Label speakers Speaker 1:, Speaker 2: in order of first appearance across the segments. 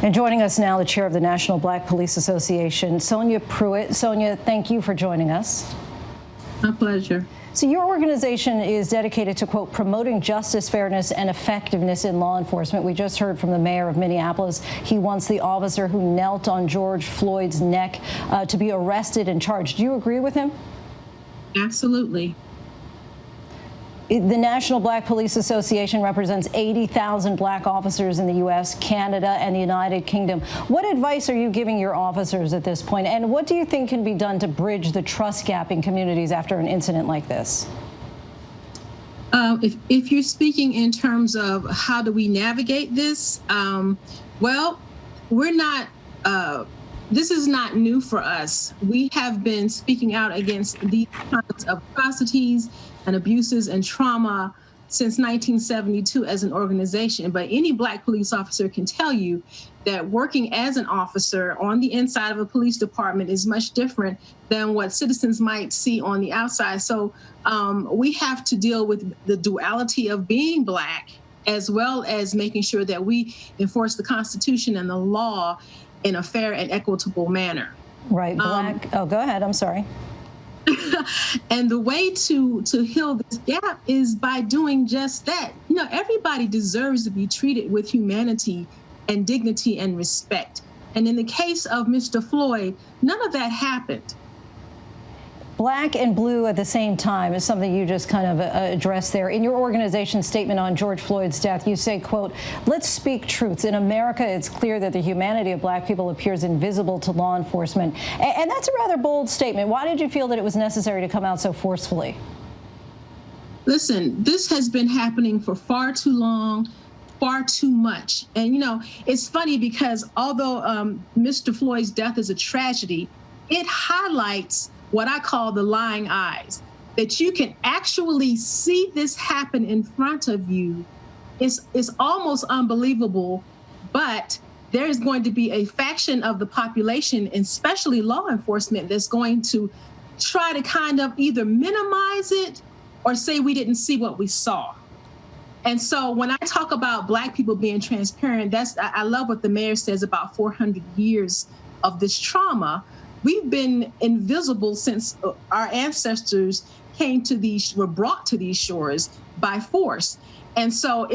Speaker 1: And joining us now, the chair of the National Black Police Association, Sonia Pruitt. Sonia, thank you for joining us.
Speaker 2: My pleasure.
Speaker 1: So your organization is dedicated to, quote, promoting justice, fairness, and effectiveness in law enforcement. We just heard from the mayor of Minneapolis. He wants the officer who knelt on George Floyd's neck to be arrested and charged. Do you agree with him?
Speaker 2: Absolutely.
Speaker 1: The National Black Police Association represents 80,000 black officers in the U.S., Canada, and the United Kingdom. What advice are you giving your officers at this point, and what do you think can be done to bridge the trust gap in communities after an incident like this?
Speaker 2: If you're speaking in terms of how do we navigate this, well, we're not, this is not new for us. We have been speaking out against these kinds of atrocities and abuses and trauma since 1972 as an organization. But any black police officer can tell you that working as an officer on the inside of a police department is much different than what citizens might see on the outside. So we have to deal with the duality of being black, as well as making sure that we enforce the Constitution and the law in a fair and equitable manner.
Speaker 1: Right, black, oh, go ahead, I'm sorry.
Speaker 2: And the way to heal this gap is by doing just that. You know, everybody deserves to be treated with humanity and dignity and respect. And in the case of Mr. Floyd, none of that happened.
Speaker 1: Black and blue at the same time is something you just kind of addressed there. In your organization's statement on George Floyd's death, you say, quote, let's speak truths. In America, it's clear that the humanity of black people appears invisible to law enforcement. And that's a rather bold statement. Why did you feel that it was necessary to come out so forcefully?
Speaker 2: Listen, this has been happening for far too long, far too much. And, you know, it's funny because although Mr. Floyd's death is a tragedy, it highlights what I call the lying eyes, that you can actually see this happen in front of you. It's almost unbelievable, but there is going to be a faction of the population, especially law enforcement, that's going to try to kind of either minimize it or say we didn't see what we saw. And so when I talk about black people being transparent, I love what the mayor says about 400 years of this trauma. We've been invisible since our ancestors were brought to these shores by force. And so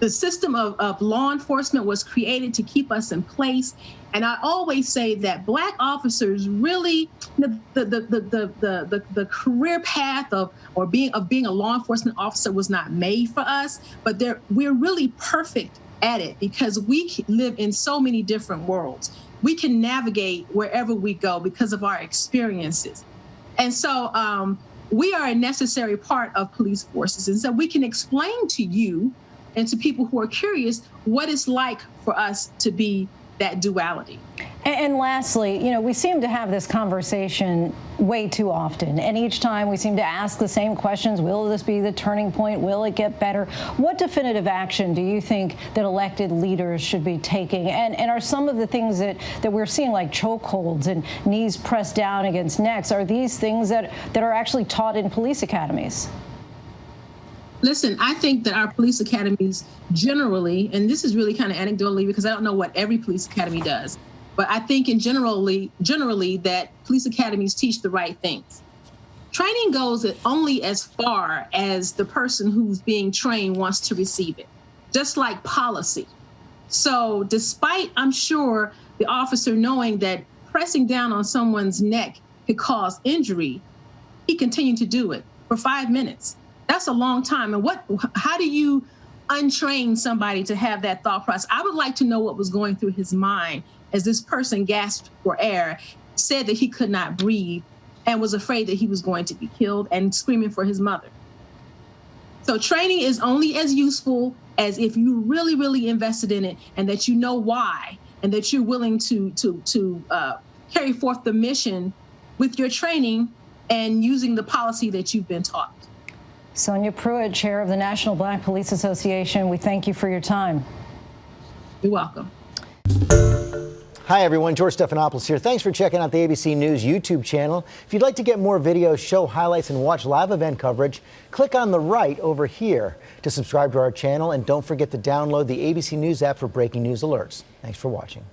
Speaker 2: the system of law enforcement was created to keep us in place. And I always say that black officers really, the career path of being a law enforcement officer was not made for us, but we're really perfect at it because we live in so many different worlds. We can navigate wherever we go because of our experiences. And so we are a necessary part of police forces. And so we can explain to you and to people who are curious what it's like for us to be that duality.
Speaker 1: And lastly, you know, we seem to have this conversation way too often. And each time we seem to ask the same questions. Will this be the turning point? Will it get better? What definitive action do you think that elected leaders should be taking? And are some of the things that we're seeing, like chokeholds and knees pressed down against necks, are these things that are actually taught in police academies?
Speaker 2: Listen, I think that our police academies generally, and this is really kind of anecdotally because I don't know what every police academy does, but I think in generally that police academies teach the right things. Training goes only as far as the person who's being trained wants to receive it, just like policy. So despite, I'm sure, the officer knowing that pressing down on someone's neck could cause injury, he continued to do it for 5 minutes. That's a long time. And how do you untrain somebody to have that thought process? I would like to know what was going through his mind as this person gasped for air, said that he could not breathe, and was afraid that he was going to be killed and screaming for his mother. So training is only as useful as if you really, really invested in it and that you know why and that you're willing to carry forth the mission with your training and using the policy that you've been taught.
Speaker 1: Sonia Pruitt, chair of the National Black Police Association, we thank you for your time.
Speaker 2: You're welcome.
Speaker 3: Hi, everyone. George Stephanopoulos here. Thanks for checking out the ABC News YouTube channel. If you'd like to get more videos, show highlights, and watch live event coverage, click on the right over here to subscribe to our channel. And don't forget to download the ABC News app for breaking news alerts. Thanks for watching.